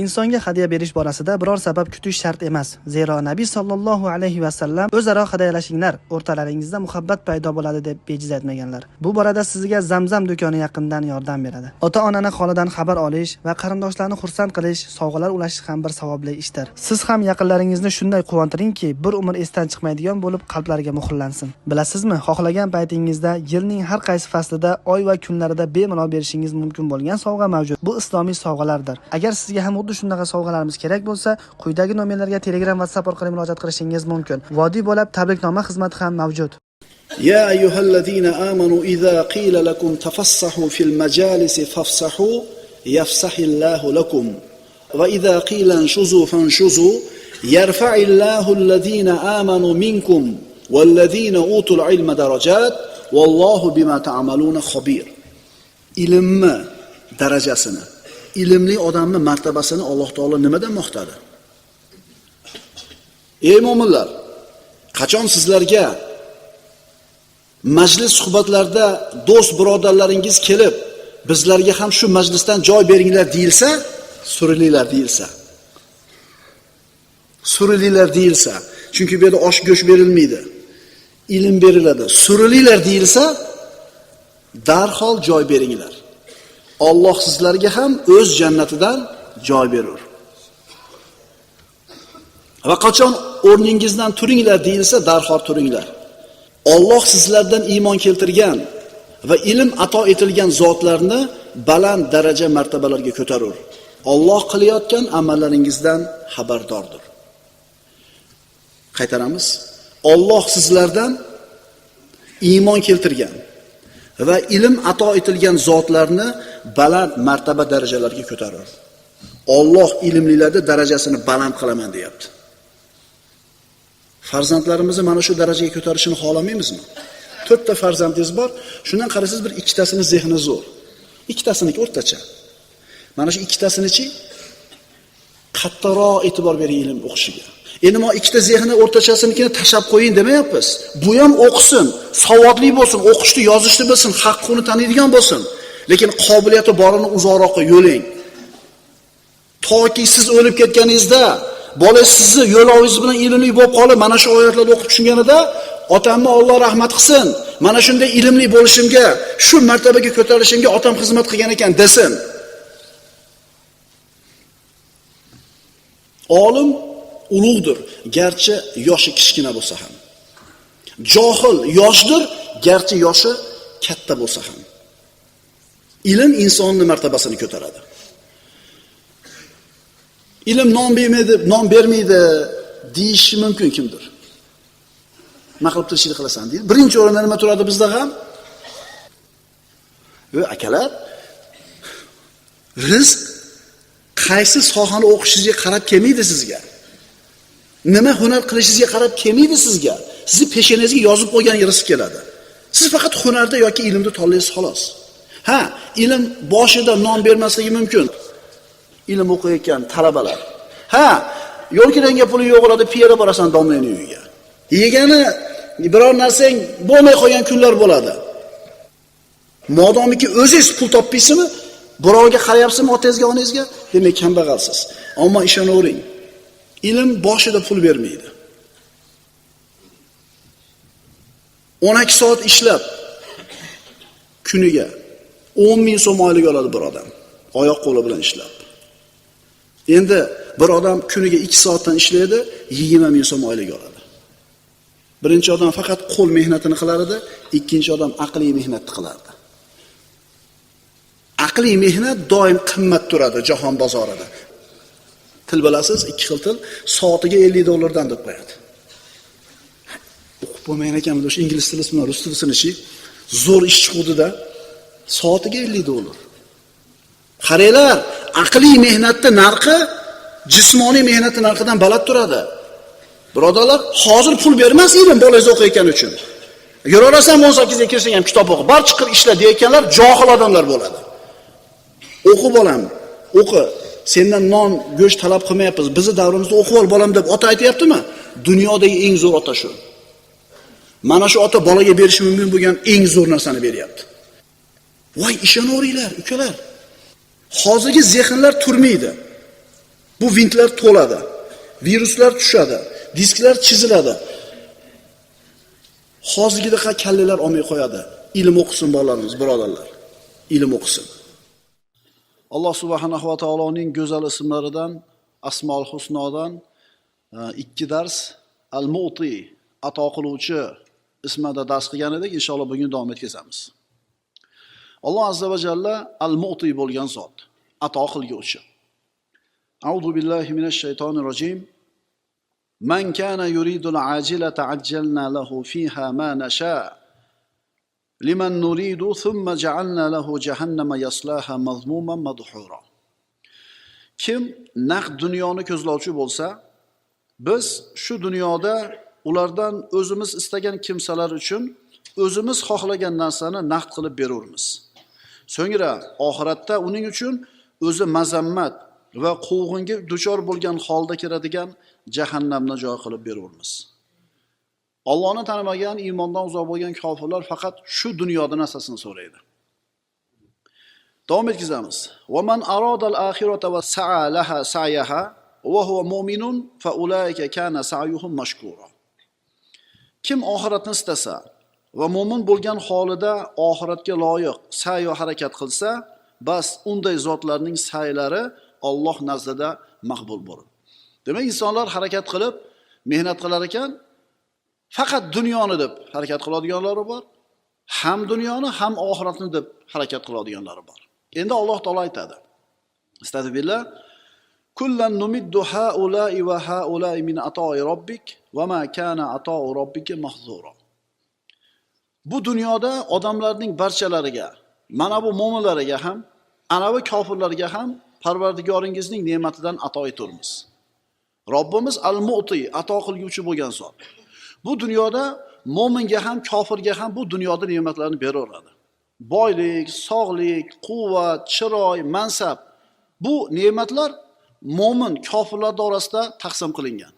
Insonga hadya berish borasida biror sabab kutish shart emas. Zero Nabiy sallallohu alayhi va sallam o'zaro hadyalashinglar, o'rtalaringizda muhabbat paydo bo'ladi deb bejiz aytmaganlar. Bu borada sizga Zamzam do'koni yaqindan yordam beradi. Ota-onani holidan xabar olish va qarindoshlarni xursand qilish, sovg'alar ulashish ham bir savobli ishdir. Siz ham yaqinlaringizni shunday quvontiringki, bir umr esdan chiqmaydigan bo'lib qalblariga muhrlansin. Bilasizmi, xohlagan paytingizda yilning har qaysi faslida, oy va kunlarida bemalol berishingiz mumkin bo'lgan sovg'a mavjud. Bu islomiy sovg'alardir. Agar sizga ham xuddi shunaqa sovg'alarimiz kerak bo'lsa, quyidagi nomerlarga Telegram, WhatsApp orqali murojaat qilishingiz mumkin. Vodiy bo'lib tabriknoma xizmati ham mavjud. يا أيها الذين آمنوا إذا قيل لكم تفسحوا في المجالس فافسحوا يفسح الله لكم وإذا قيل انشزوا فانشزوا يرفع الله الذين آمنوا منكم والذين أوتوا العلم درجات والله بما تعملون خبير. Ilmni darajasini, ilmli odamni martabasini Alloh taolo nimadan maqtadi? Ey mo'minlar, qachon sizlarga majlis suhbatlarda do'st birodarlaringiz kelib, bizlarga ham shu majlisdan joy beringlar deyilsa, surilinglar deyilsa. Surilinglar deyilsa, chunki bu yerda osh go'sht berilmaydi. Ilm beriladi. Surilinglar deyilsa, darhol joy beringlar. Alloh sizlarga ham o'z jannatidan joy berur. Va qachon o'rningizdan turinglar deyilsa, darhol turinglar. Alloh sizlardan iymon keltirgan va ilm ato etilgan zotlarni baland daraja martabalarga ko'tarur. Alloh qilayotgan amallaringizdan xabardordir. Qaytaramiz. Alloh sizlardan iymon keltirgan va ilm ato etilgan zotlarni baland martaba darajalarga ko'tarur. Alloh ilmlilarning darajasini baland qilaman deyapti. Farzandlarimizni mana shu darajaga ko'tarishini xohlamaymizmi? 4 ta farzandingiz bor, shundan qarasangiz bir ikkitasini zehni zo'r. Ikkitasini o'rtacha. Mana shu ikkitasini-chi kattaroq e'tibor bering ilm o'qishiga. Endi men ikkita zehni o'rtachasinikini tashab qo'ying demayapmiz. Bu ham o'qisin, savodli bo'lsin, o'qishni, yozishni bilsin, haqqini taniydigan bo'lsin. Lekin qobiliyati borini uzoqroqqa yo'ling. Toki siz o'lib ketganingizda bolangiz sizni yo'lovingiz bilan ilmli bo'lib qolib, mana shu oyatlarni o'qib tushunganida, otamni Alloh rahmat qilsin, mana shunday ilmli bo'lishimga, shu martabaga ko'tarilishimga otam xizmat qilgan ekan desin. Olim ulug'dir, garchi yoshi kichkina bo'lsa ham. Johil yoshdir, garchi yoshi katta bo'lsa ham. Ilm insonning martabasini ko'taradi. Ilm non bermaydi deyishi mumkin kimdir. Nima qilib tirishlik qilasan deydi. Birinchi o'rinda nima turadi bizda ham? Akalar, rizq qaysi sohani o'qishingizga qarab kelmaydi sizga. Nima hunar qilishingizga qarab kelmaydi sizga. Sizni peshonangizga yozib qo'ygan rizq keladi. Siz faqat hunarda yoki ilmda tanlaysiz xolos. Ha, ilm boshida non bermasligi mumkin. Ilm o'qiyotgan talabalar. Ha, yo'l kiranga puli yo'q bo'ladi, piyada borasan domlaning uyiga. Yegani biror narsang bo'lmay qolgan kunlar bo'ladi. Modomiki o'zingiz pul topmaysizmi, birovga qarayapsizmi, otangizga, onangizga, demak kambag'alsiz. Ammo ishonavering, ilm boshida pul bermaydi. 12 soat ishlab kuniga 10 ming so'm oylik oladi bir odam, oyoq qo'li bilan ishlab. Endi bir odam kuniga 2 soatdan ishlaydi, 20 ming so'm oylik oladi. Birinchi odam faqat qo'l mehnatini qilar edi, ikkinchi odam aqliy mehnatni qilardi. Aqliy mehnat doim qimmat turadi jahon bozorida. Til bilasiz, 2 xil til, soatiga $50 deb qo'yadi. O'qib bo'lmagan ekanmi, o'sha ingliz tili bilan rus tilini zo'r ish chiqdi-da, soatiga $50. Qaranglar, aqliy mehnatning narxi jismoniy mehnatning narxidan baland turadi. Birodarlar, hozir pul bermas ilm bolangiz o'qiyotgani uchun. Yuraversan 18 ga kirsang ham kitob o'qi, bar chiqib ishla deyotganlar johil odamlar bo'ladi. O'qi bolam, o'qi. Sendan non, go'sht talab qilmayapmiz. Bizi davrimizda o'qib ol bolam deb ota aytayaptimi? Dunyodagi eng zo'r ota shu. Mana shu ota bolaga berishi mumkin bo'lgan eng zo'r narsani beryapti. Voy, ishonaveringlar, ukalar. Hozirgi zehnlar turmaydi. Bu vintlar to'ladi. Viruslar tushadi, disklar chiziladi. Hozirgidaqa kallalar olmay qo'yadi. Ilm o'qisin bolalarimiz, birodarlar. Ilm o'qisin. Alloh subhanahu va taoloning go'zal ismlaridan, Asmaul Husnodan ikki dars Al-Mu'ti, ato qiluvchi ismida dars qilgan edik. Inshaalloh bugun davom etkazamiz. Alloh azza va jalla Al-Mu'ti bo'lgan zot, ato qilguvchi. A'udhu billahi minash shaytonir rojim. Man kana yuridul ajilata ajjalna lahu fiha ma nasha. Liman nuridu thumma ja'alna lahu jahannama yaslaha mazmuman madhura. Kim naqd dunyoni ko'zlovchi bo'lsa, biz shu dunyoda ulardan o'zimiz istagan kimsalar uchun o'zimiz xohlagan narsani naqd qilib beramiz. So'ngra oxiratda uning uchun o'zi mazammat va quvg'inga duchor bo'lgan holda kiradigan jahannamni joy qilib beramiz. Allohni tanimagan, iymondan uzoq bo'lgan kofirlar faqat shu dunyoda narsasini so'raydi. Davom etkazamiz. Va man aradal axirata va sa'a laha sa'yaha va huwa mu'minun fa ulaika kana sa'yuhum mashkura. Kim oxiratni istasa va mu'min bo'lgan holida oxiratga loyiq sa'y va harakat qilsa, bas unday zotlarning sa'ylari Alloh nazdida maqbul bo'ladi. Demak, insonlar harakat qilib, mehnat qilar ekan, faqat dunyoni deb harakat qiladiganlari bor, ham dunyoni, ham oxiratni deb harakat qiladiganlari bor. Endi Alloh taolo aytadi. Astagfirullah. Kullan numiddu haula'i va haula'i min ata'i robbik va ma kana ata'u robbika mahzura. Bu dunyoda odamlarning barchalariga, mana bu mo'minlarga ham, ana bu kofirlarga ham Parvardigoringizning ne'matidan ato etamiz. Robbimiz Al-Mu'ti, ato qilguvchi bo'lgan zot. Bu dunyoda mo'minga ham, kofirga ham bu dunyoda ne'matlarni beraveradi. Boylik, sog'lik, quvvat, chiroy, mansab, bu ne'matlar mo'min, kofirlar orasida taqsim qilingan.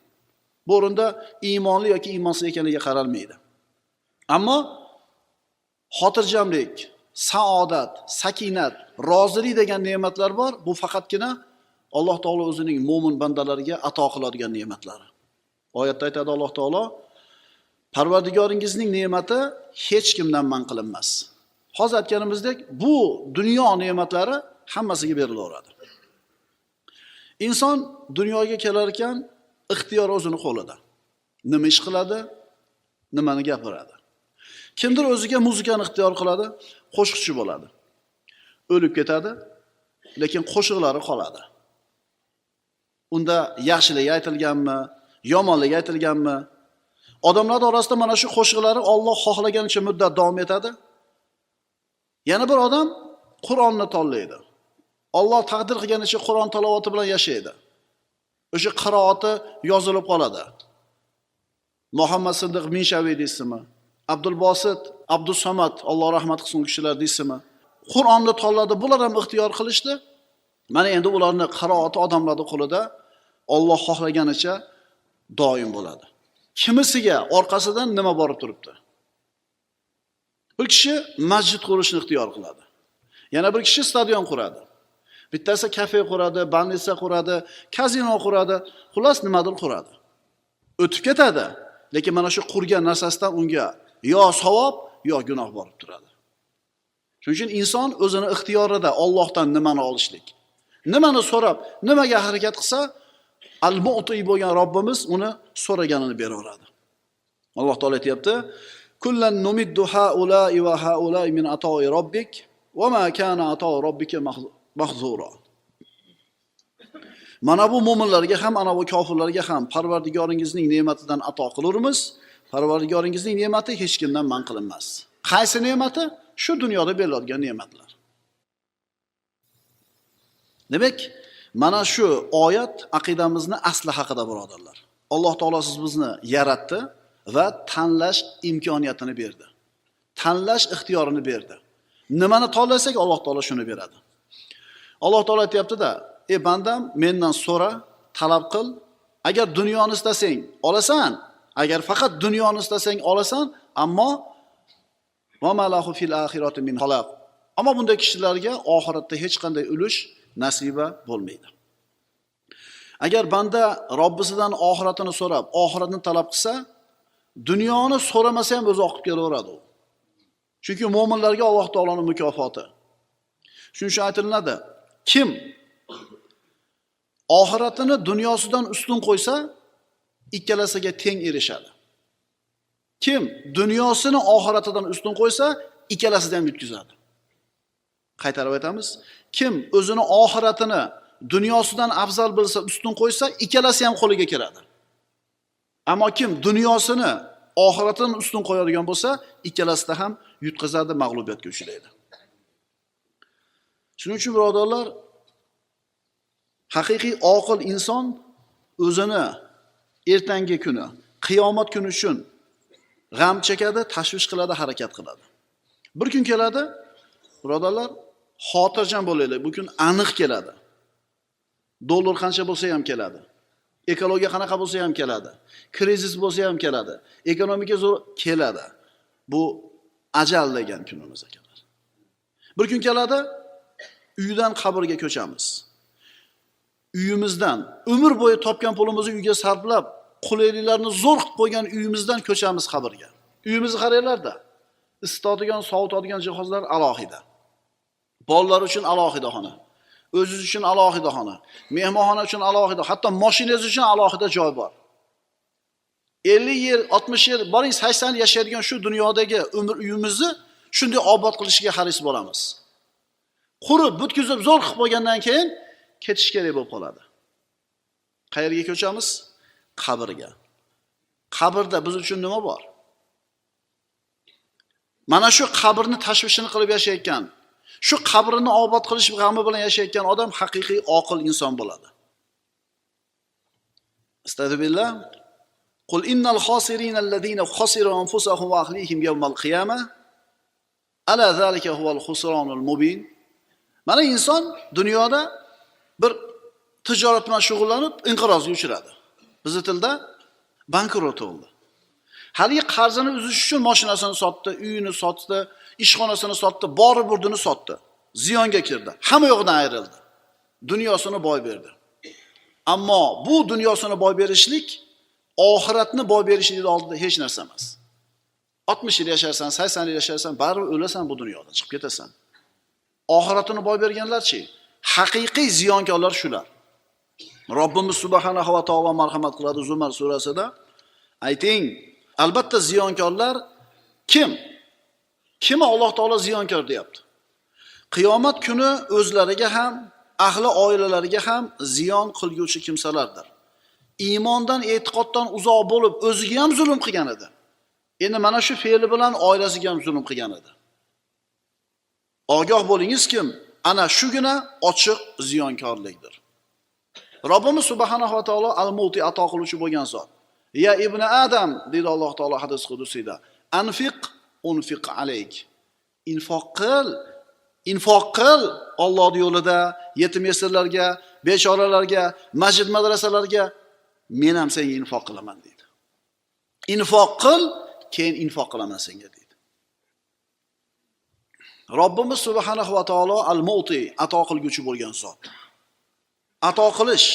Bu o'rinda iymonli yoki iymonsiz ekaniga qaralmaydi. Ammo xotirjamlik, saodat, sakinat, rozilik degan ne'matlar bor. Bu faqatgina Alloh taolo o'zining mo'min bandalariga ato qiladigan ne'matlari. Oyatda aytadi Alloh taolo, Parvardigoringizning ne'mati hech kimdan man qilinmas. Hozir aytganimizdek, bu dunyo ne'matlari hammasiga berilaveradi. Inson dunyoga kelar ekan, ixtiyor o'zini qo'lida. Nima ish qiladi, nimani gapiradi. Kimdir o'ziga muzikani ixtiyor qiladi, qo'shiqchi bo'ladi. O'lib ketadi, lekin qo'shiqlari qoladi. Unda yaxshilik aytilganmi, yomonlik aytilganmi? Odamlar orasida mana shu qo'shiqlari Alloh xohlaganicha muddat davom etadi. Yana bir odam Qur'onni tanlaydi. Alloh taqdir qilganicha Qur'on talovati bilan yashaydi. O'sha qiroati yozilib qoladi. Muhammad Siddiq Minshaviy deysizmi? Abdul Bosit, Abdus Samad, Alloh rahmat qilsin u kishilar deysizmi? Qur'onni tanladi, bular ham ixtiyor qilishdi. Mana endi ularning qiroati odamlarning qo'lida, Alloh xohlaganicha doim bo'ladi. Kimisiga orqasidan nima borib turibdi? Bir kishi masjid qurishni ixtiyor qiladi. Yana bir kishi stadion quradi. Bittasi kafe quradi, banlisa quradi, kazino quradi, xullas nimadir quradi. O'tib ketadi, lekin mana shu qurgan narsasidan unga yo savob, yo gunoh borib turadi. Shuning uchun inson o'zini ixtiyorida Allohdan nimani olishlik, nimani so'rab, nimaga harakat qilsa, Al-Mu'ti bo'lgan Robbimiz uni so'raganini beraveradi. Alloh taolay aytibdi: "Kullan numiddu haula'i va haula'i min ata'i robbik va ma kana ata'u robbika mahzura." Mana bu mo'minlarga ham, ana bu kofirlarga ham Parvardigoringizning ne'matidan ato qilurmiz. Parvardigoringizning ne'mati hech kimdan man qilinmas. Qaysi ne'mati? Shu dunyoda beriladigan ne'matlar. Demak, mana shu oyat aqidamizni asli haqida birodarlar. Alloh taolo bizni yaratdi va tanlash imkoniyatini berdi. Tanlash ixtiyorini berdi. Nimani tanlasak Alloh taolo shuni beradi. Alloh taolo aytibdi-da: "Ey bandam, mendan so'ra, talab qil. Agar dunyoni istasang, olasan. Agar faqat dunyoni istasang, olasan, ammo va malahu fil akhirati min xalaq." Ammo bunday kishilarga oxiratda hech qanday ulush, nasiba bo'lmaydi. Agar banda Robbisidan oxiratini so'rab, oxiratni talab qilsa, dunyoni so'ramasa ham o'zi oqib kelaveradi u. Chunki mu'minlarga Alloh taoloning mukofoti. Shuning uchun aytiladi, kim oxiratini dunyosidan ustun qo'ysa, ikkalasiga teng erishadi. Kim dunyosini oxiratidan ustun qo'ysa, ikkalasini ham yutkazadi. Qaytarib aytamiz, kim o'zini oxiratini dunyosidan afzal bilsa, ustun qo'ysa, ikkalasi ham qo'liga kiradi. Ammo kim dunyosini oxiratidan ustun qo'yadigan bo'lsa, ikkalasida ham yutqazadi, mag'lubiyatga uchraydi. Shuning uchun birodarlar, haqiqiy oqil inson o'zini ertangi kuni, qiyomat kuni uchun g'am chekadi, tashvish qiladi, harakat qiladi. Bir kun keladi, birodarlar, xotirjam bo'laylik, bu kun aniq keladi. Dollar qancha bo'lsa ham keladi. Ekologiya qanaqa bo'lsa ham keladi. Krizis bo'lsa ham keladi. Ekonomika zo'r keladi. Bu ajal degan kunimiz ekanlar. Bir kun keladi, uydan qabrga ko'chamiz. Uyimizdan, umr bo'yi topgan pulimizni uyga sarflab, qulayliklarni zo'r qilib qo'ygan uyimizdan ko'chamiz qabrga. Uyimizni qaranglar-da. Isitadigan, sovutadigan jihozlar alohida. Bolalar uchun alohida xona. O'zingiz uchun alohida xona, mehmonxona uchun alohida, hatto mashinangiz uchun alohida joy bor. 50 yil, 60 yil, boring 80 yashaydigan shu dunyodagi umr uyimizni shunday obod qilishga haris bo'lamiz. Qurib, butkizib, zo'r qilib qo'ygandan keyin ketish kerak bo'lib qoladi. Qayerga ko'chamiz? Qabrga. Qabrda biz uchun nima bor? Mana shu qabrni tashvishini qilib yashayotgan, shu qabrini obod qilish g'ami bilan yashayotgan odam haqiqiy oqil inson bo'ladi. Astagfirullah. Qul innal khosirin allazina khasiru anfusahum va ahlihim yawmal qiyamah. Ala zalika huval khusranul mubin. Mana inson dunyoda bir tijorat bilan shug'ullanib inqirozga uchradi. Bizning tilda bankrot bo'ldi. Haligi qarzini uzish uchun mashinasini sotdi, uyini sotdi, ishxonasini sotdi, bori burdini sotdi. Ziyonga kirdi. Hamma yo'qdan ayrildi. Dunyosini boy berdi. Ammo bu dunyosini boy berishlik oxiratni boy berishlik oldida hech narsa emas. 60 yil yasharsan, 80 yil yasharsan, baribir o'lasan bu dunyodan, chiqib ketasan. Oxiratini boy berganlarchi? Haqiqiy ziyonkorlar shular. Robbimiz subhanahu va taolo marhamat qiladi Zumar surasida. Ayting, albatta ziyonkorlar kim? Kimi Alloh taolo ziyonkor deyapti? Qiyomat kuni o'zlariga ham, ahli oilalariga ham ziyon qilguvchi kimsalardir. Iymondan, e'tiqoddan uzoq bo'lib, o'ziga ham zulm qilgan edi. Endi mana shu fe'li bilan oilasiga ham zulm qilgan edi. Ogoh bo'lingiz kim? Ana shugina ochiq ziyonkorlikdir. Robbimiz subhanahu va taolo al-Muti ato qiluvchi bo'lgan zot. Ya ibn Adam deydi Alloh taolo hadis qudusida. Anfiq unfiq alayk. Infoq qil Alloh yo'lida, yetim yesirlarga, bechoralarga, masjid madrasalarga men ham senga infoq qilaman deydi. Infoq qil, keyin infoq qilaman senga deydi. Robbimiz subhanahu va taolo al-Muti ato qilguvchi bo'lgan zot. Ato qilish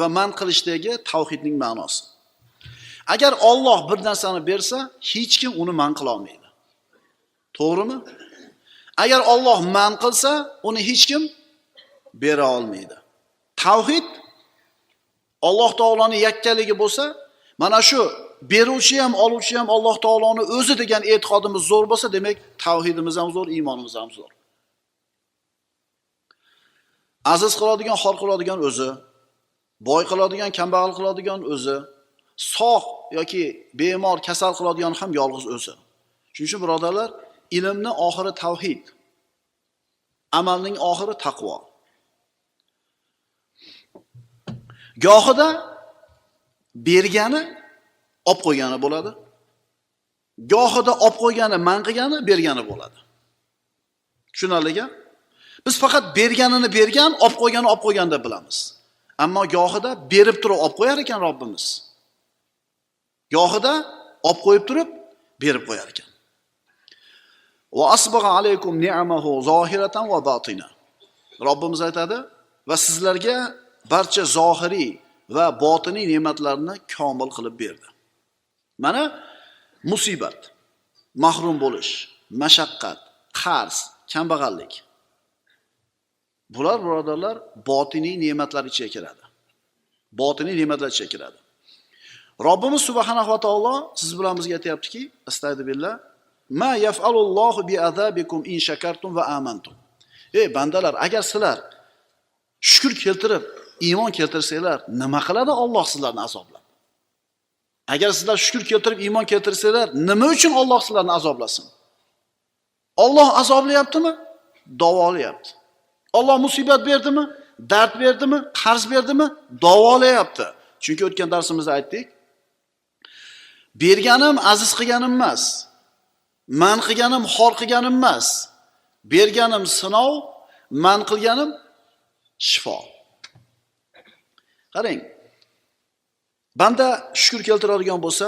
va man qilishdagi tavhidning ma'nosi. Agar Alloh bir narsani bersa, hech kim uni man qila olmaydi. To'g'rimi? Agar Alloh man qilsa, uni hech kim bera olmaydi. Tavhid Alloh taoloning yakkaligi bo'lsa, mana shu beruvchi ham, oluvchi ham Alloh taoloning o'zi degan e'tiqodimiz zo'r bo'lsa, demak tavhidimiz ham zo'r, iymonimiz ham zo'r. Aziz qiladigan, xor qiladigan o'zi, boy qiladigan, kambag'al qiladigan o'zi, sog' yoki bemor, kasal qiladigan ham yolg'iz o'zi. Shuning uchun birodarlar, ilmning oxiri tavhid, amalning oxiri taqvo. Gohida bergani olib qo'ygani bo'ladi. Gohida olib qo'ygani, man qilgani, bergani bo'ladi. Tushunarlimi? Biz faqat berganini bergan, olib qo'ygani olib qo'ygan deb bilamiz. Ammo gohida berib turib olib qo'yar ekan Robbimiz. Gohida olib qo'yib turib berib qo'yar ekan. Va asbagha alaykum ni'amahu zohiratan va batina. Robbimiz aytadi va sizlarga barcha zohiriy va botiniy ne'matlarni komil qilib berdi. Mana musibat, mahrum bo'lish, mashaqqat, qarz, kambag'allik. Bular birodarlar botiniy ne'matlar ichiga kiradi. Botiniy ne'matlar ichiga kiradi. Robbimiz subhanahu va taolo siz bilan bizga aytayaptiki, astagfirullah, ma yaf'alullohu bi'azabikum in shakartum va amantum. Ey bandalar, agar sizlar shukr keltirib, iymon keltirsanglar, nima qiladi Alloh sizlarni azoblab? Agar sizlar shukr keltirib, iymon keltirsanglar, nima uchun Alloh sizlarni azoblasin? Alloh azoblayaptimi? Davolayapti. Alloh musibat berdimi? Dard berdimi? Qarz berdimi? Davolayapti. Chunki o'tgan darsimizda aytdik. Berganim aziz qilganim emas. Man qilganim xor qilganim emas. Berganim sinov, man qilganim shifo. Qarang. Banda shukr keltiradigan bo'lsa,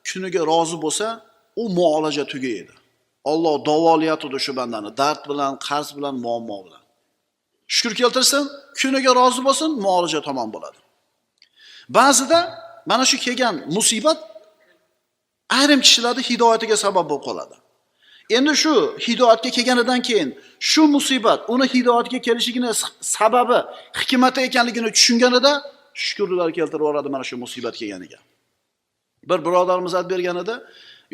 kuniga rozi bo'lsa, u muolaja tugaydi. Alloh davolayapti shu bandani dard bilan, qarz bilan, muammo bilan. Shukr keltirsin, kuniga rozi bo'lsin, muolaja tamom bo'ladi. Ba'zida mana shu kelgan musibat ayrim kishilarning hidoyatiga sabab bo'lib qoladi. Endi shu hidoyatga kelganidan keyin shu musibat uni hidoyatga kelishining sababi, hikmati ekanligini tushunganida shukrlar keltirib yuboradi mana shu musibat kelganiga. Bir birodarimiz aytib berganida,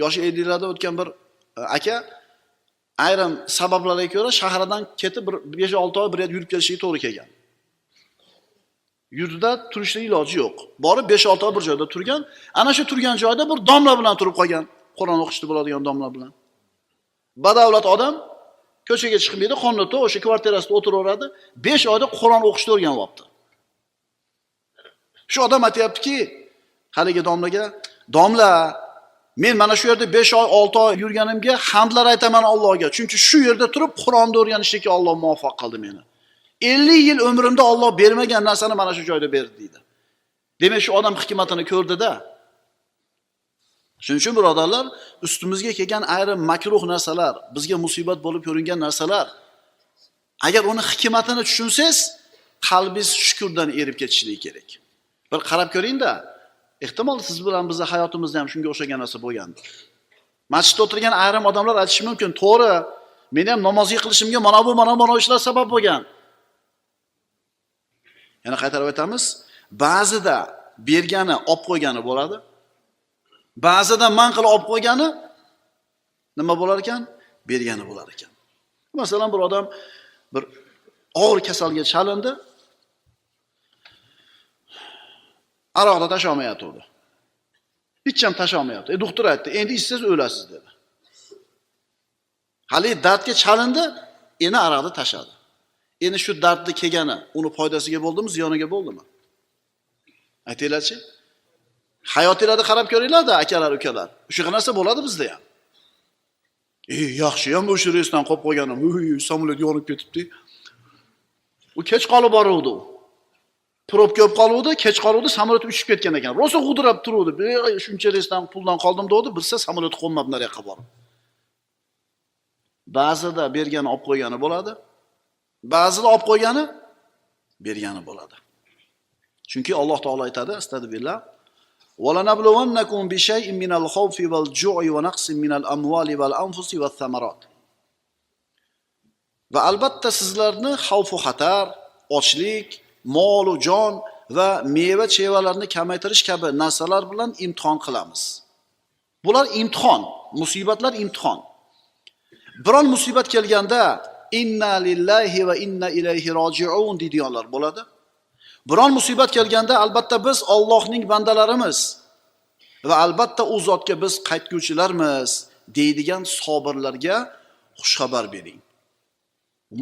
yoshi 50larda o'tgan bir aka ayrim sabablarga ko'ra shahardan ketib 5-6 oy bir yer yurib kelishiga to'g'ri kelgan. Yurtida turishga iloji yo'q. Borib 5-6 oy bir joyda turgan, ana shu turgan joyda bir domla bilan turib qolgan. Qur'on o'qishni bo'ladigan domla bilan. Badavlat odam ko'chaga chiqmaydi, qonunda o'sha kvartirasida o'tiraveradi. 5 oyda Qur'on o'qishni o'rganyapti. Shu odam aytayaptiki, haligi domlaga, "Domla, men mana shu yerda 5 oy, 6 oy yurganimga hamdlar aytaman Allohga. Chunki shu yerda turib Qur'onni o'rganishga Alloh muvaffaq qildi meni. 50 yil umrimda Alloh bermagan narsani mana shu joyda berdi" deydi. Demak, shu odam hikmatini ko'rdi-da. Shuning uchun birodarlar, ustimizga kelgan ayrim makruh narsalar, bizga musibat bo'lib ko'ringan narsalar, agar uni hikmatini tushunsangiz, qalbingiz shukrdan erib ketishligi kerak. Bir qarab ko'ring-da. Ehtimol siz bilan bizning hayotimizda ham shunga o'xshagan narsa bo'lgandir. Masjidda o'tirgan ayrim odamlar aytishi mumkin, "To'g'ri, men ham namoz qilishimga mana bu ishlar sabab bo'lgan." Yana qaytarib aytamiz, ba'zida bergani olib qo'ygani bo'ladi. Ba'zida man qilib olib qo'ygani nima bo'lar ekan? Bergani bo'lar ekan. Masalan, bir odam bir og'ir kasalga chalindi. Aroqda tasholmayapti edi. Hech ham tasholmayapti. Doktor aytdi, "Endi ichsangiz o'lasiz" dedi. Hali dardga chalindi, endi aroqni tashadi. Endi shu dardni kelgani, uni foydasiga bo'ldimi, ziyoniga bo'ldimi? Aytinglarchi? Hayotingizga qarab ko'ringlar-da, akalar, ukalar. O'sha narsa bo'ladi bizda ham. Yaxshi ham o'sha reysdan qolib qo'yganim, samolyot yonib ketibdi. U kech qolib boruvdi. Probka bo'lib qoluvdi, kech qoluvdi, samolyot uchib ketgan ekan. Rosa g'udirab turuvdi. Shuncha reysdan puldan qoldim dedi, bilsa samolyot qo'nmab nariyoqqa borib. Ba'zida bergani olib qo'ygani bo'ladi. Ba'zida olib qo'ygani bergani bo'ladi. Chunki Alloh taolo aytadi, astagfirullah, وَلَنَبْلُوَنَّكُمْ بِشَيْءٍ مِنَ الْخَوْفِ وَالْجُوعِ وَنَقْصٍ مِنَ الْأَمْوَالِ وَالْأَنْفُسِ وَالثَّمَرَاتِ. Va albatta sizlarni xavf va xatar, ochlik, mol va jon va meva-chevalarni kamaytirish kabi narsalar bilan imtihon qilamiz. Bular imtihon, musibatlar imtihon. Biron musibat kelganda inna lillahi va inna ilayhi roji'un deydiganlar bo'ladi. Biron musibat kelganda albatta biz Allohning bandalarimiz va albatta u zotga biz qaytguvchilarmiz deydigan sabirlarga xush xabar bering.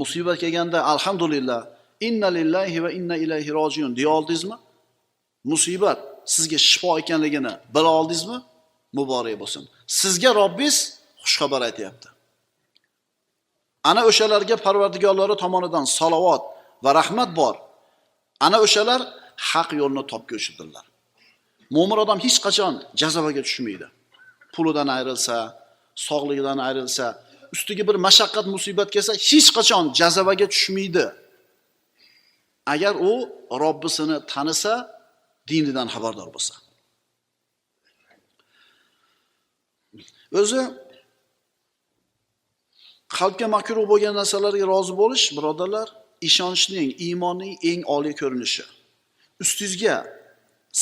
Musibat kelganda alhamdulillah inna lillahi va inna ilayhi roji'un deya oldingizmi? Musibat sizga shifo ekanligini bila oldingizmi? Muborak bo'lsin. Sizga Robbingiz xush xabar aytayapti. Ana o'shalarga Parvardigorlari tomonidan salovat va rahmat bor. Ana o'shalar haq yo'lni topguvchidirlar. Mo'min odam hech qachon jazobaga tushmaydi. Pulidan ayrilsa, sog'ligidan ayrilsa, ustiga bir mashaqqat musibat kelsa, hech qachon jazobaga tushmaydi. Agar u Robbisini tanisa dinidan xabardor bo'lsa. O'zi qalbga makruh bo'lgan narsalarga rozi bo'lish, birodarlar, ishonchning, iymonning eng oliy ko'rinishi. Ustingizga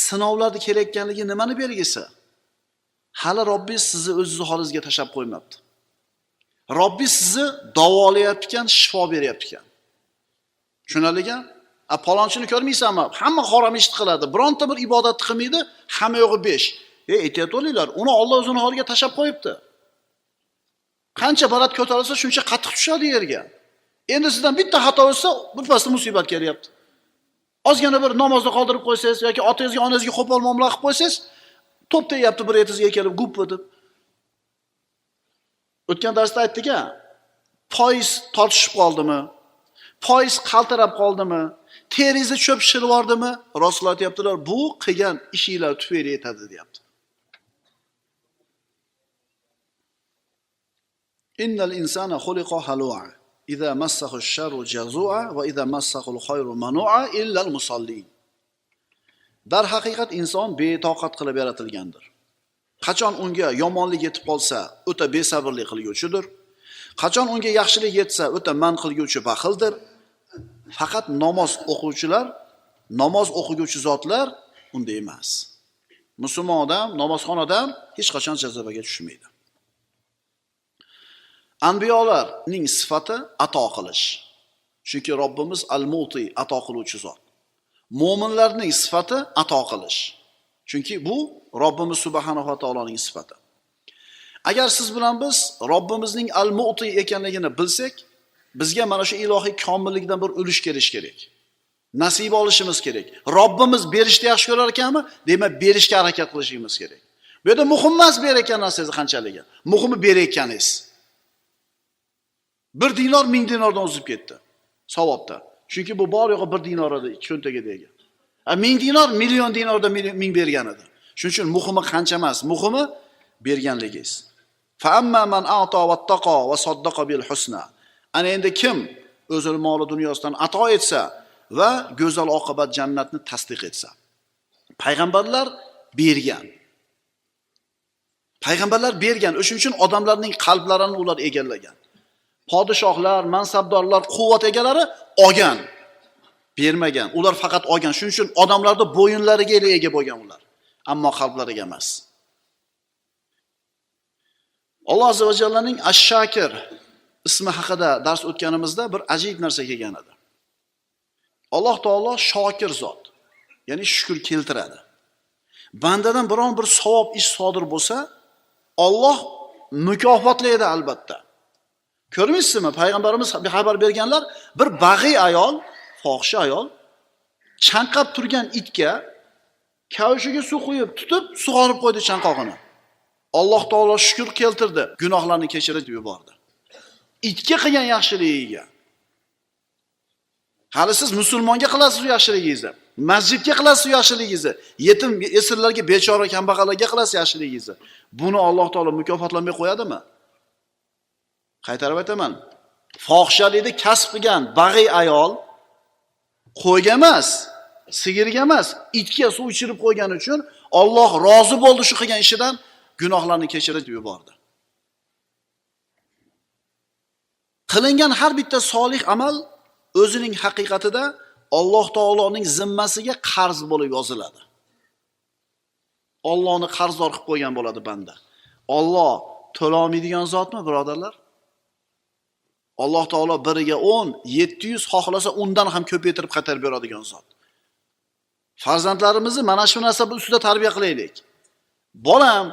sinovlarni kelayotganligi nimani belgisi? Hali Robbingiz sizni o'zingiz holingizga tashab qo'ymabdi. Robbingiz sizni davolayapti ekan, shifo beryapti ekan. Tushunaligan? Palonchini ko'rmaysanmi? Hamma harom ish qiladi. Bironta bir ibodat qilmaydi, hamma yo'g'i 5. Aytayot bo'linglar, uni Alloh o'zining holiga tashab qo'yibdi. Qancha baland ko'tarilsa, shuncha qattiq tushadi yerga. Endi sizdan bitta xato bo'lsa, birpasda musibat kelyapti. Ozgina bir namozni qoldirib qo'ysangiz yoki otangizga, onangizga qo'pol muomala qilib qo'ysangiz, to'p tegyapti bir etizga kelib gup deb. O'tgan darsda aytdik-a, foiz tortishib qoldimi? Foiz qaltirab qoldimi? Teringizni cho'p shirib yordimi? Rasululloh aytibdilar, bu qilgan ishinglar tufayli yetadi, deyapti. Innal insana xuliqa halu'a. Iza massahu ash-sharru jazu'a va iza massahu al-khayru manu'a illa al-musallin. Dar haqiqat inson betoqat qilib yaratilgandir. Qachon unga yomonlik yetib qolsa, o'ta besabrlik qilguvchidir. Qachon unga yaxshilik yetsa, o'ta man qilguvchi baxildir. Faqat namoz o'quvchilar, namoz o'qiguvchi zotlar unda emas. Musulmon odam, namozxon odam hech qachon jazobaga tushmaydi. Anbiyolarning sifati ato qilish. Chunki Robbimiz al-Muti, ato qiluvchi zot. Mo'minlarning sifati ato qilish. Chunki bu Robbimiz subhanahu va taoloning sifati. Agar siz bilan biz Robbimizning al-Muti ekanligini bilsak, bizga mana shu ilohiy komillikdan bir ulush kelish kerak. Nasib olishimiz kerak. Robbimiz berishni yaxshi ko'rar ekanmi? Demak, berishga harakat qilishimiz kerak. Bu yerda muhim emas berayotgan narsangiz qanchaligi. Muhimi berayotganingiz. 1 dinar 1000 dinardan o'zib ketdi. Savobda. Chunki bu bor yo'g'i 1 dinar edi cho'ntagidagi. 1000 dinar million dinardan 1000 bergan edi. Shuning uchun muhimi qancha emas, muhimi berganligingiz. Fa amma man a'ta wattaqa va saddaqa bil husna. Ana endi kim o'zining moli dunyosidan ato etsa va go'zal oqibat jannatni tasdiq etsa. Payg'ambarlar bergan. Payg'ambarlar bergan. O'shuning uchun odamlarning qalblarini ular egallagan. Podshohlar, mansabdorlar, quvvat egalari olgan, bermagan. Ular faqat olgan. Shuning uchun odamlarda bo'yinlariga ega bo'lgan ular, ammo qalblariga emas. Alloh azza va jallaning Ash-Shakir ismi haqida dars o'tganimizda bir ajib narsa kelgan edi. Alloh taolo shokir zot, ya'ni shukr keltiradi. Bandadan biron bir savob ish sodir bo'lsa, Alloh mukofotlaydi albatta. Ko'rmaysizmi? Payg'ambarimiz xabar berganlar, bir bag'iy ayol, fohisha ayol chanqab turgan itga kavshiga suv quyib, tutib, sug'orib qo'ydi chanqog'ini. Alloh taolo shukr keltirdi, gunohlarni kechirib yubordi. Itga qilgan yaxshiligiga. Hali siz musulmonga qilasiz yaxshiligingizni, masjidga qilasiz yaxshiligingizni, yetim esirlarga, bechora kambag'allarga qilasiz yaxshiligingizni. Buni Alloh taolo mukofotlamay qo'yadimi? Qaytarib aytaman. Fohishalikni kasb qilgan bag'iy ayol qo'yga emas, sigirga emas, itga suv ichirib qo'ygani uchun Alloh rozi bo'ldi shu qilgan ishidan, gunohlarni kechirib yubordi. Qilingan har bitta solih amal o'zining haqiqatida Alloh taoloning zimmasiga qarz bo'lib yoziladi. Allohni qarzdor qilib qo'ygan bo'ladi banda. Alloh to'lamaydigan zotmi, birodarlar? Alloh taolo biriga 10, 700 xohlasa undan ham ko'paytirib qaytarib beradigan zot. Farzandlarimizni mana shu narsa ustida tarbiya qilaylik. Bolam,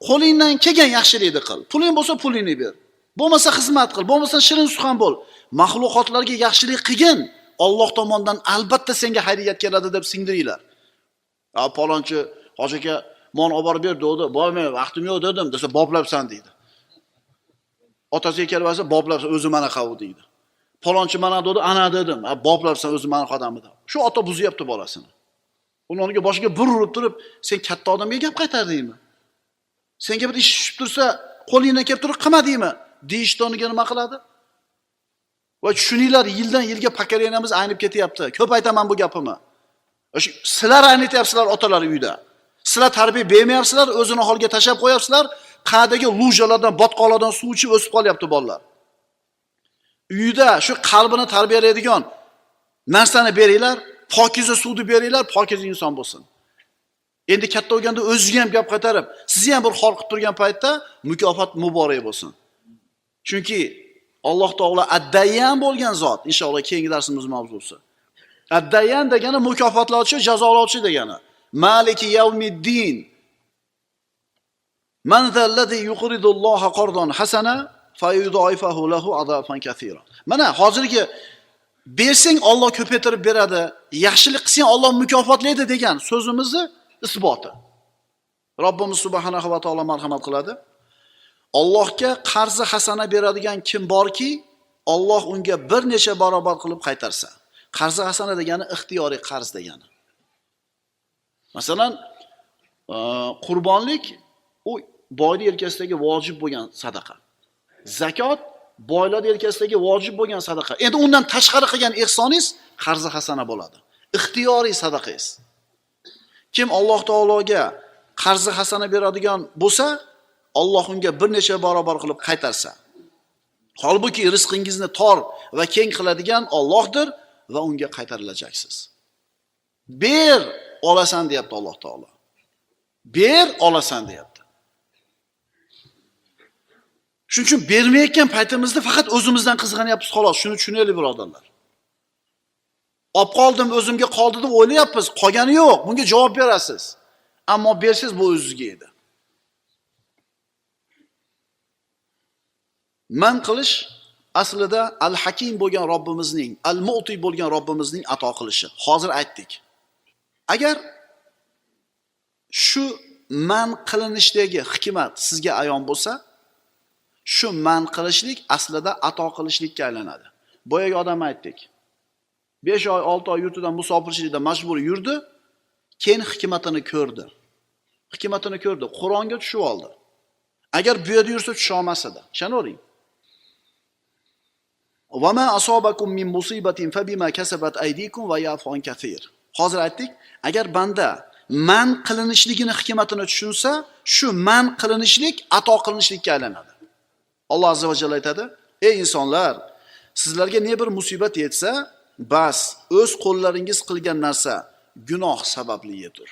qo'lingdan kelgan yaxshilikni qil. Puling bo'lsa pulingni ber. Bo'lmasa xizmat qil, bo'lmasa shirin suxan bo'l. Mahluqotlarga yaxshilik qilgin. Alloh tomonidan albatta senga xayriyat keladi deb singdiringlar. Palonchi hoji aka mon olib borib ber dedi. Bo'lmaydi, vaqtim yo'q dedim, desa boplabsan deydi. Otasiga kelib olsa boplabsan, o'zi mana qavu deydi. Palonchi mana dedi, ana dedim. Boplabsan, o'zi mana odamida. Shu ota buzyapti bolasini. Ularga boshiga bir urib turib, sen katta odamga gap qaytardingmi? Senga bir ish tushib tursa, qo'lingdan kelib turib qilmadingmi? Deyishtoniga nima qiladi? Va tushuninglar, yildan yilga pokoleniyamiz aynib ketyapti. Ko'p aytaman bu gapimni. Shu sizlar aytyapsizlar otalar uyda. Sizlar tarbiya bermayapsizlar, o'zini holga tashlab qo'yapsizlar. Qadagi lujalardan, botqoqlardan suv ichib o'sib qolyapti bolalar. Uyda shu qalbini tarbiyalaydigan narsani beringlar, pokiza suvni beringlar, pokiza inson bo'lsin. Endi katta bo'lganda o'ziga ham gap qaytarib, sizni ham bir xor qilib turgan paytda mukofot muborak bo'lsin. Chunki Alloh taolo ad-dayyan bo'lgan zot, inshaalloh keyingi darsimiz mavzusi. Ad-dayyan degani mukofotlovchi, jazolovchi degani. Maliki yawmiddin. Man zallazi yuqridulloha qardan hasana fayudaifahu lahu adafan kathira. Mana hozirgi bersang Alloh ko'paytirib beradi, yaxshilik qilsang Alloh mukofotlaydi degan so'zimizni isboti. Robbimiz subhanahu va taolo marhamat qiladi. Allohga qarzi hasana beradigan kim borki, Alloh unga bir necha barobar qilib qaytarsa. Qarzi hasana degani ixtiyoriy qarz degani. Masalan, qurbonlik u boyning yelkasidagi vojib bo'lgan sadaqa. Zakot boylar yelkasidagi vojib bo'lgan sadaqa. Endi undan tashqari qilgan ihsoningiz qarzi hasana bo'ladi. Ixtiyoriy sadaqangiz. Kim Alloh taologa qarzi hasana beradigan bo'lsa, Alloh unga bir necha barobar qilib qaytarsa. Holbuki rizqingizni tor va keng qiladigan Allohdir va unga qaytarilajaksiz. Ber, olasan deyapti Alloh taolo. Ber, olasan deyapti. Shuning uchun bermayotgan paytimizda faqat o'zimizdan qizg'anyapmiz xolos. Shuni tushunaylik birodarlar. Olib qoldim, o'zimga qoldi deb o'ylayapmiz. Qolgani yo'q. Bunga javob berasiz. Ammo bersiz bu o'zingizga edi. Man qilish aslida al-Hakim bo'lgan Robbimizning, al-Mu'ti bo'lgan Robbimizning ato qilishi. Hozir aytdik. Agar shu man qilinishdagi hikmat sizga ayon bo'lsa, shu man qilishlik aslida ato qilishlikka aylanadi. Boyaga odam aytdik. 5 oy, 6 oy yurtidan musofirchilikda majbur yurdi, keyin hikmatini ko'rdi. Hikmatini ko'rdi, Qur'onga tushib oldi. Agar bu yerda yursa tusha olmas edi. Ishonavering. Va ma asobakum min musibatin fabima kasabat aydikum va yafu an kathir. Hozir aytdik, agar banda man qilinishligini hikmatini tushunsa, shu man qilinishlik ato qilinishlikka aylanadi. Alloh azza va jalla aytadi: "Ey insonlar, sizlarga ne bir musibat yetsa, bas o'z qo'llaringiz qilgan narsa gunoh sabablidir."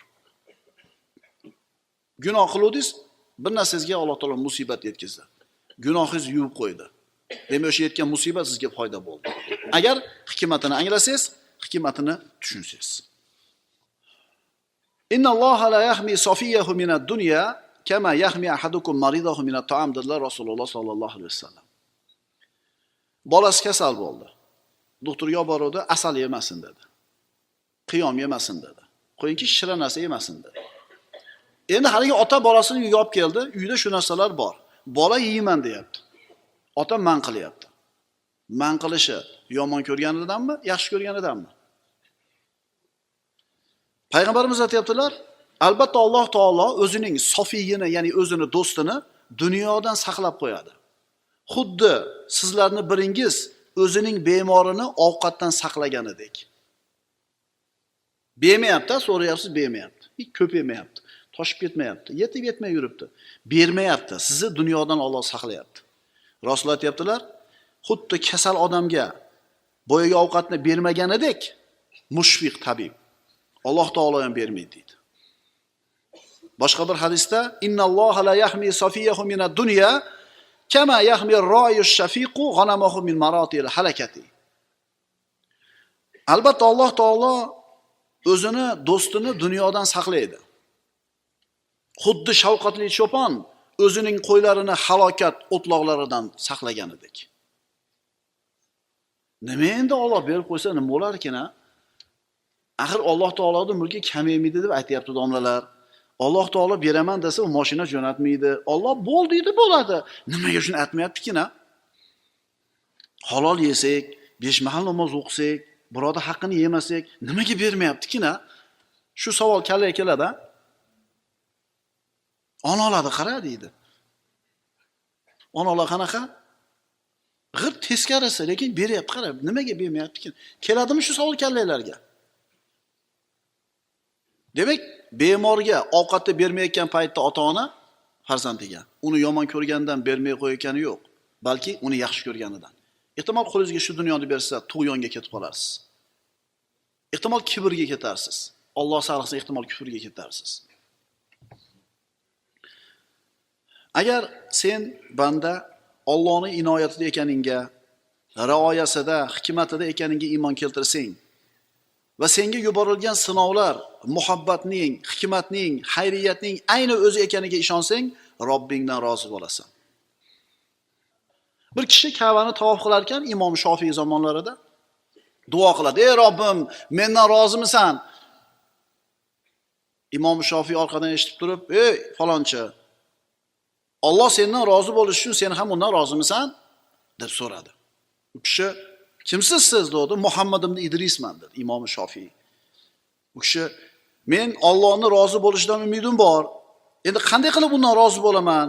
Gunoh qiluvdingiz, bir narsangizga Alloh taolo musibat yetkazdi. Gunohingiz yuvib qo'ydi. Demak, o'sha yetgan musibat sizga foyda bo'ldi. Agar hikmatini anglasangiz, hikmatini tushunsangiz. Innalloha la yahmi safiyahu minad dunya kama yahmi ahadukum maridahu minat ta'am dedilar Rasululloh sallallohu alayhi vasallam. Bolasi kasal bo'ldi. Doktorga olib bordi, asal yemasin dedi. Qiyom yemasin dedi. Qo'yingki shirin narsa yemasin dedi. Endi haligi ota bolasini uyga olib keldi, uyda shu narsalar bor. Bola yeyman deyapti. Ota man qilyapti. Man qilishi yomon ko'rganidanmi, yaxshi ko'rganidanmi? Payg'ambarimiz aytibdilar, albatta Alloh taolo o'zining sofiyini, ya'ni o'zini do'stini dunyodan saqlab qo'yadi. Xuddi sizlarni biringiz o'zining bemorini ovqatdan saqlaganidek. Bermayapti, so'rayapsiz, bermayapti. Ko'p yemayapti, toshib ketmayapti, yetib yetmay yuribdi. Bermayapti, sizni dunyodan Alloh saqlayapti. Rasul aytibdilar, xuddi kasal odamga boyaga ovqatni bermaganidek mushfiq tabib Alloh taolo ham bermaydi deydi. Boshqa bir hadisda innalloha la yahmi safiyahu minad dunya kama yahmi ar-ra'ish shafiqu ghanamahu min maratil halakati. Albatta Alloh taolo o'zini do'stini dunyodan saqlaydi. Xuddi shafqatli cho'pon o'zining qo'ylarini halokat o'tloqlaridan saqlaganidek. Nima endi Alloh berib qo'ysa nima bo'lar ekan? Axir Alloh taoloning mulki kamaymaydi deb aytayapti domlalar. Alloh taolo beraman desa u mashina jo'natmaydi. Alloh bo'l deydi, bo'ladi. Nimaga shuni aytmayapti-kina? Halol yesak, 5 mahal namoz o'qisak, biroda haqqini yemasak, nimaga bermayapti-kina? Shu savol kallaga keladi. Onalarni qara deydi. Onalar qanaqa? G'ir teskarisi, lekin beryapti, qara. Nimaga bermayapti-kin? Keladimi shu savol kallalarga? Demak, bemorga ovqatni bermayotgan paytda ota-ona farzandiga uni yomon ko'rgandan bermay qo'yayotgani yo'q, balki uni yaxshi ko'rganidan. Ehtimol qo'lingizga shu dunyoni bersa, tug'yonga ketib qolarsiz. Ehtimol kibrga ketarsiz. Alloh saqlasin, ehtimol kufrga ketarsiz. Agar sen banda Allohning inoyatida ekaningga, rioyasida, hikmatida ekaningga iymon keltirsang va senga yuborilgan sinovlar muhabbatning, hikmatning, xayriyatning ayni o'zi ekaniga ishonsang, Robbingdan rozi bo'lasan. Bir kishi Ka'bani tavof qilar ekan Imom Shofiy zamonlarida duo qiladi: "Ey Robbim, mendan rozimisan?" Imom Shofiy orqadan eshitib turib: "Ey falonchi, Alloh sendan rozi bo'lish uchun sen ham undan rozimisan?" deb so'radi. U kishi: "Kimsiz siz?" dedi. "Muhammad ibn Idrisman" dedi Imom Shofiy. U kishi: "Men Allohning rozi bo'lishidan umidim bor. Endi qanday qilib undan rozi bo'laman?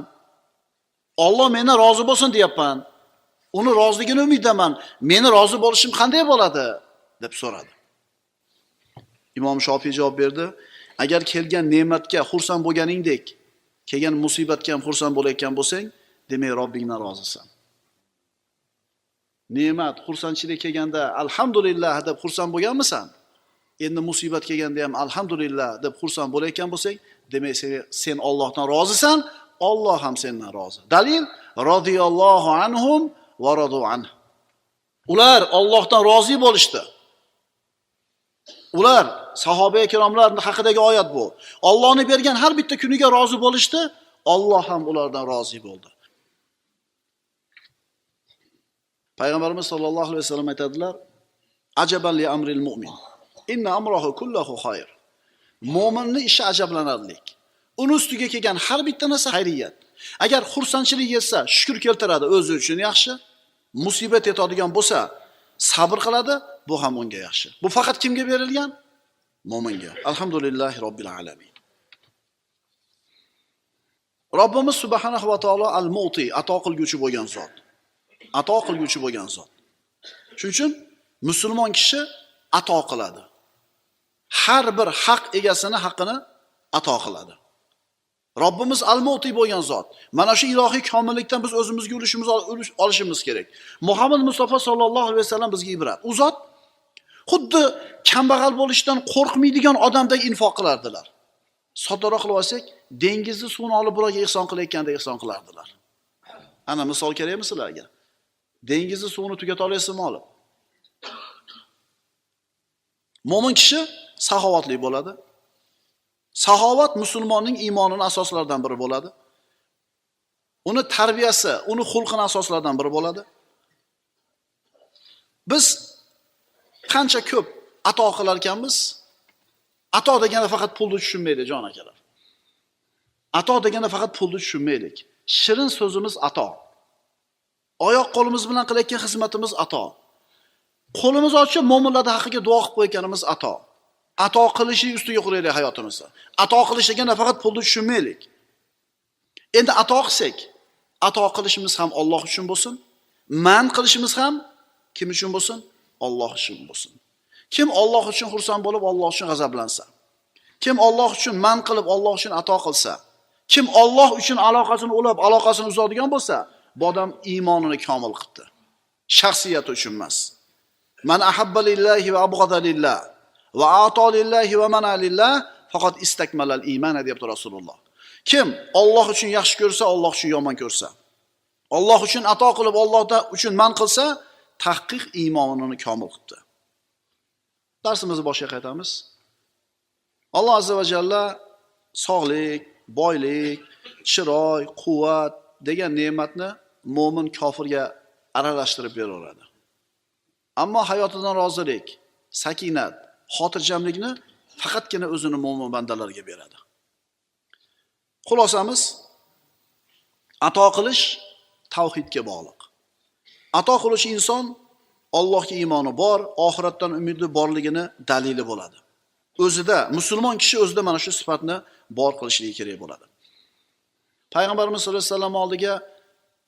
Alloh mendan rozi bo'lsin deyapman. Uni roziligini umiddaman. Meni rozi bo'lishim qanday bo'ladi?" deb so'radi. Imom Shofiy javob berdi: "Agar kelgan ne'matga xursand bo'lganingdek, kelgan musibatga ham xursand bo'layotgan bo'lsang, demak Robbingdan rozisan. Ne'mat, xursandchilik kelganda alhamdulillah deb xursand bo'lganmisan? Endi musibat kelganda ham alhamdulillah deb xursand bo'layotgan bo'lsang, demak sen Allohdan rozisan, Alloh ham sendan rozi. Dalil: radhiyallohu anhum va radu anhu. Ular Allohdan rozi bo'lishdi. Ular sahoba ikromlar haqidagi oyat bu. Allohning bergan har bitta kuniga rozi bo'lishdi, Alloh ham ulardan rozi bo'ldi. Payg'ambarimiz sollallohu alayhi vasallam aytadilar: "Ajaban li amril mu'min. Inna amrahu kulluhu xayr." Mo'minning ishi ajablanarlik. Uni ustiga kelgan har bitta narsa xayriyat. Agar xursandchilik yetsa, shukr keltiradi, o'zi uchun yaxshi. Musibat yetadigan bo'lsa, sabr qiladi, bu ham unga yaxshi. Bu faqat kimga berilgan? Mo'minga. Alhamdulillahi robbil alamin. Robbimiz subhanahu va taolo al-Mu'ti, ato qilguvchi bo'lgan zot. Ato qilguvchi bo'lgan zot. Shuning uchun musulmon kishi ato qiladi. Har bir haq egasini haqqini ato qiladi. Robbimiz al-Mu'ti bo'lgan zot. Mana shu ilohiy komillikdan biz o'zimizga ulush olishimiz kerak. Muhammad Mustafa sollallohu alayhi vasallam bizga ibrat. U zot xuddi kambag'al bo'lishdan qo'rqmaydigan odamdek infoq qilardilar. Soddaroq qilib olsak, dengizni suvini olib biroq ehson qilayotganda ehson qilardilar. Ana misol kerakmi sizlarga? Dengizni suvini tugata olasizmi olib? Mo'min kishi saxovatli bo'ladi. Saxovat musulmonning iymonining asoslaridan biri bo'ladi. Uni tarbiyasi, uni xulqini asoslaridan biri bo'ladi. Biz qancha ko'p ato qilar ekanmiz? Ato deganda faqat pulni tushunmaylik, jon akalar. Ato deganda faqat pulni tushunmaylik. Shirin so'zimiz ato. Oyoq qo'limiz bilan qilayotgan xizmatimiz ato. Qo'limiz ochib mo'minlar haqqiga duo qilib qo'yganimiz ato. Ato qilishi ustiga qo'yaylik hayotimizda. Ato qilish deganda faqat pulni tushunmaylik. Endi ato qilsak, ato qilishimiz ham Alloh uchun bo'lsin, man qilishimiz ham kim uchun bo'lsin? Alloh uchun bo'lsin. Kim Alloh uchun xursand bo'lib, Alloh uchun g'azablansa, kim Alloh uchun man qilib, Alloh uchun ato qilsa, kim Alloh uchun aloqasini ulab, aloqasini uzadigan bo'lsa, bu odam iymonini komil qildi. Shaxsiyati uchun emas. Man ahabba lillahi va abghada lillah va a'ta lillahi va mana lillah faqat istakmalal iymon deyapti Rasululloh. Kim Alloh uchun yaxshi ko'rsa, Alloh uchun yomon ko'rsa, Alloh uchun ato qilib, Allohdan uchun man qilsa, tahqiq iymonini komil qildi. Darsimizni boshiga qaytamiz. Alloh azza va jalla sog'lik, boylik, chiroy, quvvat degan ne'matni mo'min kofirga aralashtirib beraveradi. Ammo hayotidan rozilik, sakinat, xotirjamlikni faqatgina o'zini mo'min bandalarga beradi. Xulosamiz, ato qilish tavhidga bog'liq. Ato qiluvchi inson Allohga iymoni bor, oxiratdan umidi borligini dalili bo'ladi. O'zida, musulmon kishi o'zida mana shu sifatni bor qilishligi kerak bo'ladi. Payg'ambarimiz sollallohu alayhi vasallam oldiga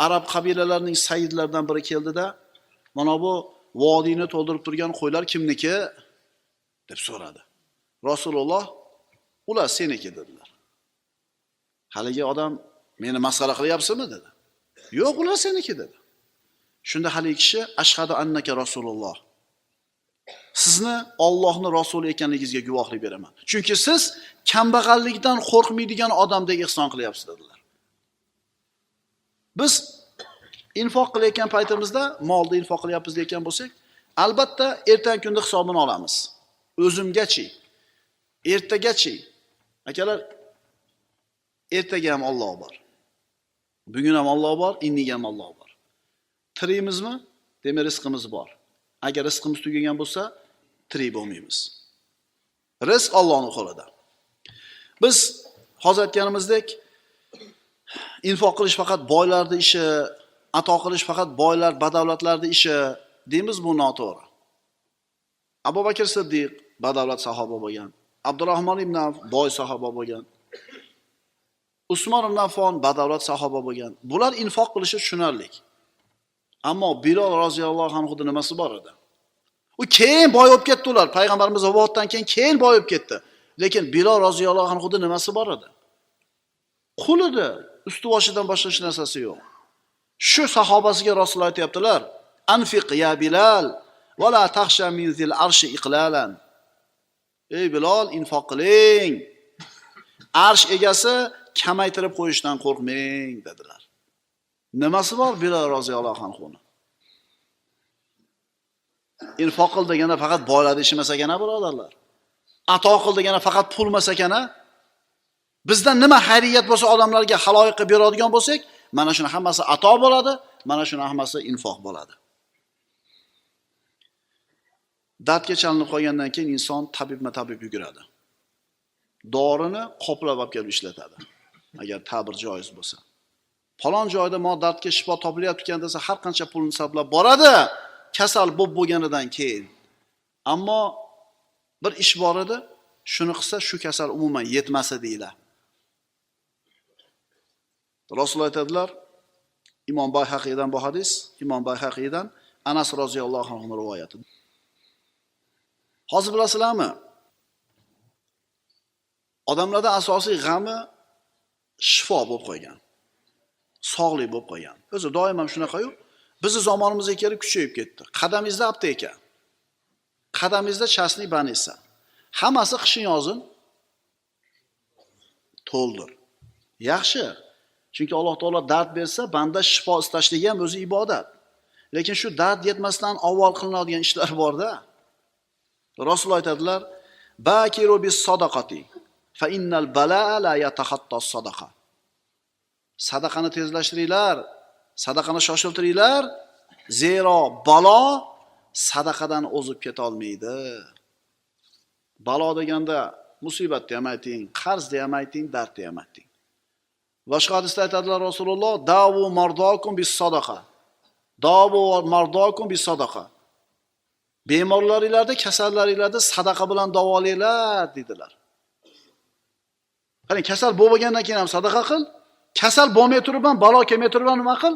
arab qabilalarining sayyidlaridan biri keldida, mana bu vodiyni to'ldirib turgan qo'ylar kimniki deb so'radi. Rasululloh Ular seniki dedilar. Haligi odam meni masxara qilyapsizmi dedi. Yo'q, ular seniki dedi. Shunda haligi kishi ashhadu annaka rasululloh. Sizni Allohning rasuli ekanligingizga guvohlik beraman. Chunki siz kambag'allikdan qo'rqmaydigan odamdek ihson qilyapsiz dedilar. Biz infoq qilayotgan paytimizda, molda infoq qilyapmiz degan bo'lsak, albatta ertangi kunda hisobini olamiz. O'zimgachi, ertagachi. Akalar, ertaga ham Alloh bor. Bugun ham Alloh bor, indinga ham Alloh bor. Tirikmizmi? Demak, rizqimiz bor. Agar rizqimiz tugagan bo'lsa, tirik bo'lmaymiz. Rizq Allohning qo'lida. Biz hozir aytganimizdek, infoq qilish faqat boylarning ishi, ato qilish faqat boylar, badavlatlarning ishi deymiz, bu noto'g'ri. Abu Bakr Siddiq badavlat sahoba bo'lgan. Abdurrahmon ibn Avf boy sahoba bo'lgan. Usmon ibn Affon badavlat sahoba bo'lgan. Bular infoq qilishi tushunarli. Ammo Bilol roziyallohu anhuning nimasi bor edi? U keyin boy bo'lib ketdi ular. Payg'ambarimiz vafatdan keyin boy bo'lib ketdi. Lekin Bilol roziyallohu anhuning nimasi bor edi? Qul edi. Usti boshidan boshqa hech narsasi yo'q. Shu sahobasiga Rasululloh aytibdilar: "Anfiq ya Bilal va la takhsha min zil arshi iqlalan." Ey Bilol, infoq qiling. Arsh egasi kamaytirib qo'yishdan qo'rqmang dedilar. Nimasi bor Bilol roziyallohu anhuning? Infoq qil deganda faqat boylarning ishi emas ekan, birodarlar. Ato qil deganda faqat pul emas ekan. Bizdan nima xayriyat bo'lsa odamlarga haloyiqqa beradigan bo'lsak, mana shuni hammasi ato bo'ladi, mana shuni hammasi infoq bo'ladi. Dardga chalinib qolgandan keyin inson tabib yuguradi. Dorini qoplab olib kelib ishlatadi. Agar ta'bir joiz bo'lsa. Falon joyda mo dardga shifo topilyapti ekan desa, har qancha pulni sarflab boradi, kasal bo'lganidan keyin. Ammo bir ish bor edi, shuni qilsa shu kasal umuman yetmasa deylar. Rasululloh aytadilar, Imom Bayhaqiydan bu hadis, Imom Bayhaqiydan Anas roziyallohu anhu rivoyati. Hozir bilasizlarmi? Odamlarda asosiy g'ami shifo bo'lib qolgan. Sog'lik bo'lib qolgan. O'zi doim ham shunaqa-yu. Bizni zamonimizga kelib kuchayib ketdi. Qadamingizda apteka. Qadamingizda chaslik banisa. Hammasi qishin yozin to'ldir. Yaxshi. Chunki Alloh taolo dard bersa, banda shifo istashligi ham o'zi ibodat. Lekin shu dard yetmasdan avval qilinadigan ishlar bor-da. Rasululloh aytadilar: "Bakiru bis sadaqati fa innal balaa la yatahatta sadaqa." Sadaqani tezlashtiringlar, sadaqani shoshiltiringlar, zero balo sadaqadan o'zib keta olmaydi. Balo deganda musibatni ham ayting, qarzni ham ayting, dardni ham ayting. Boshqa hadisda aytadilar Rasululloh: "Davu mardokum bis sadaqa." Davu mardokum bis sadaqa. Bemorlaringlarni, kasallaringlarni sadaqa bilan davolanglar dedilar. Qani kasal bo'lgandan keyin ham sadaqa qil. Kasal bo'lmay turib ham, balo kelmay turib ham nima qil?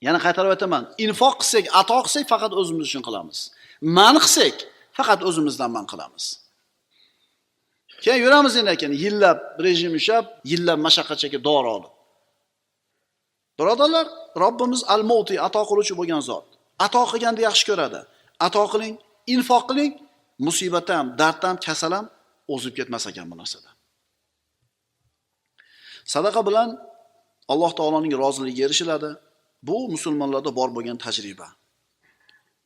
Yana qaytarib aytaman, infoq qilsak, ato qilsak faqat o'zimiz uchun qilamiz. Man qilsak faqat o'zimizdan man qilamiz. Keyin yuramiz ekan, yillab rejim ushlab, yillab mashaqqat chekib dori olib. Birodarlar, Robbimiz al-Mu'ti, ato qiluvchi bo'lgan zot. Ato qilganda yaxshi ko'radi. Ato qiling, infoq qiling, musibat ham, dard ham, kasal ham o'zib ketmas ekan bu narsada. Sadaqa bilan Alloh taoloning roziligiga erishiladi. Bu musulmonlarda bor bo'lgan tajriba.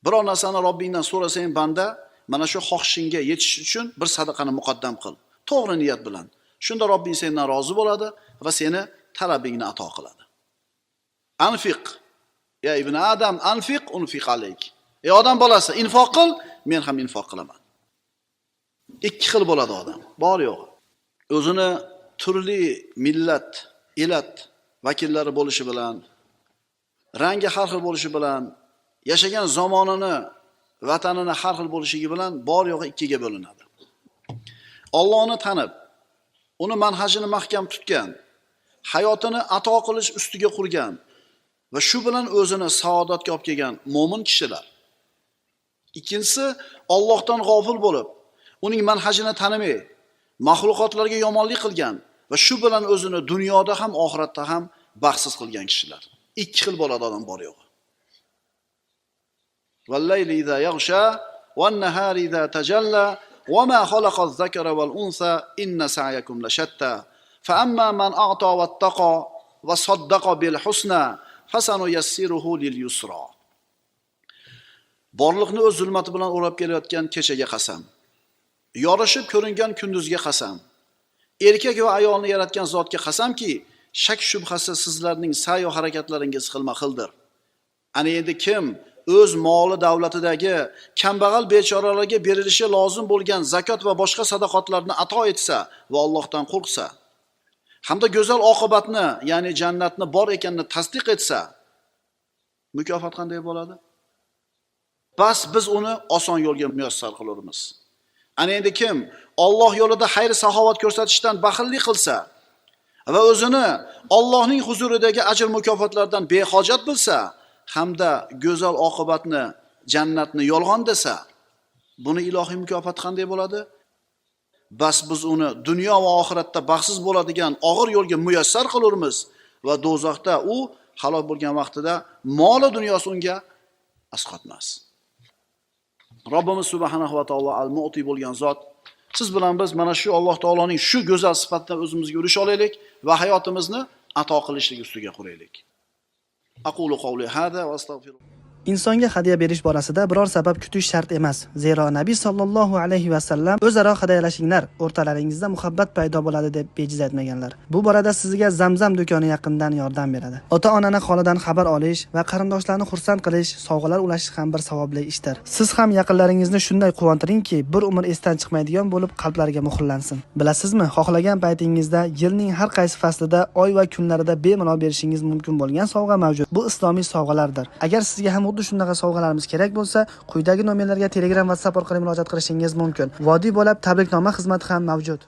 Biror narsani Robbingdan so'rasang banda, mana shu xohishingga yetish uchun bir sadaqani muqaddam qil. To'g'ri niyat bilan. Shunda Robbing sendan rozi bo'ladi va seni talabingni ato qiladi. Anfiq. Ya ibn Adam, anfiq unfiq alayk. Ey odam bolasi, infoq qil, men ham infoq qilaman. Ikki xil bo'ladi odam, bor yo'q. O'zini turli millat, elat vakillari bo'lishi bilan, rangi har xil bo'lishi bilan, yashagan zamonini, vatanini har xil bo'lishligi bilan bor yo'g'i ikkiga bo'linadi. Allohni tanib, uni manhajini mahkam tutgan, hayotini ato qilish ustiga qurgan va shu bilan o'zini saodatga olib kelgan mo'min kishilar. Ikkinchisi, Allohdan g'ofil bo'lib, uning manhajini tanimay, maxluqotlarga yomonlik qilgan va shu bilan o'zini dunyoda ham oxiratda ham baxtsiz qilgan kishilar. Ikki xil bo'ladi odam bor yo'q. Vallayli iza yaghsha wan nahari iza tajalla wa ma khalaqa az-zakara wal unsa inna sa'yakum lashatta fa amma man a'ta wattaqa va saddaqa bil husna fasanuyassiruhu lil yusra. Borliqni o'z zulmati bilan o'rab kelayotgan kechaga qasam. Yorishib ko'ringan kunduzga qasam. Erkak va ayolni yaratgan zotga qasamki, shak shubhasiz sizlarning sa'y va harakatlaringiz xilma-xildir. Ana endi kim o'z moli davlatidagi kambag'al bechoralarga berilishi lozim bo'lgan zakot va boshqa sadoqatlarni ato etsa va Allohdan qo'rqsa, hamda go'zal oqibatni, ya'ni jannatni bor ekanini tasdiq etsa, mukofot qanday bo'ladi? Bas biz uni oson yo'lga muyassar qilamiz. Ana endi kim Alloh yo'lida xayr saxovat ko'rsatishdan baxillik qilsa va o'zini Allohning huzuridagi ajr mukofotlardan behojat bilsa, hamda go'zal oqibatni, jannatni yolg'on desa, buni ilohiy mukofot qanday bo'ladi? Bas biz uni dunyo va oxiratda baxtsiz bo'ladigan og'ir yo'lga muyassar qilamiz va do'zaxda u halok bo'lgan vaqtida moli dunyosi unga asqotmas. Robbimiz subhanahu va taolo al-Mu'ti bo'lgan zot, siz bilan biz mana shu Alloh taoloning shu go'zal sifatdan o'zimizga urish olaylik va hayotimizni ato qilishlik ustiga quraylik. Aqulu qawli hada va astagfirullah. Insonga hadya berish borasida biror sabab kutish shart emas. Zero Nabiy sallallohu alayhi va sallam o'zaro hadyalashinglar, o'rtalaringizda muhabbat paydo bo'ladi deb bejiz aytmaganlar. Bu borada sizga Zamzam do'koni yaqindan yordam beradi. Ota-onani holidan xabar olish va qarindoshlarni xursand qilish, sovg'alar ulashish ham bir savobli ishdir. Siz ham yaqinlaringizni shunday quvontiringki, bir umr esdan chiqmaydigan bo'lib qalblariga muhrlansin. Bilasizmi, xohlagan paytingizda yilning har qaysi faslida, oy va kunlarida bemalol berishingiz mumkin bo'lgan sovg'a mavjud. Bu islomiy sovg'alardir. Agar sizga ham xuddi shunaqa sovg'alarimiz kerak bo'lsa, quyidagi nomerlarga Telegram, WhatsApp orqali murojaat qilishingiz mumkin. Vodiy bo'lib tabriknoma xizmati ham mavjud.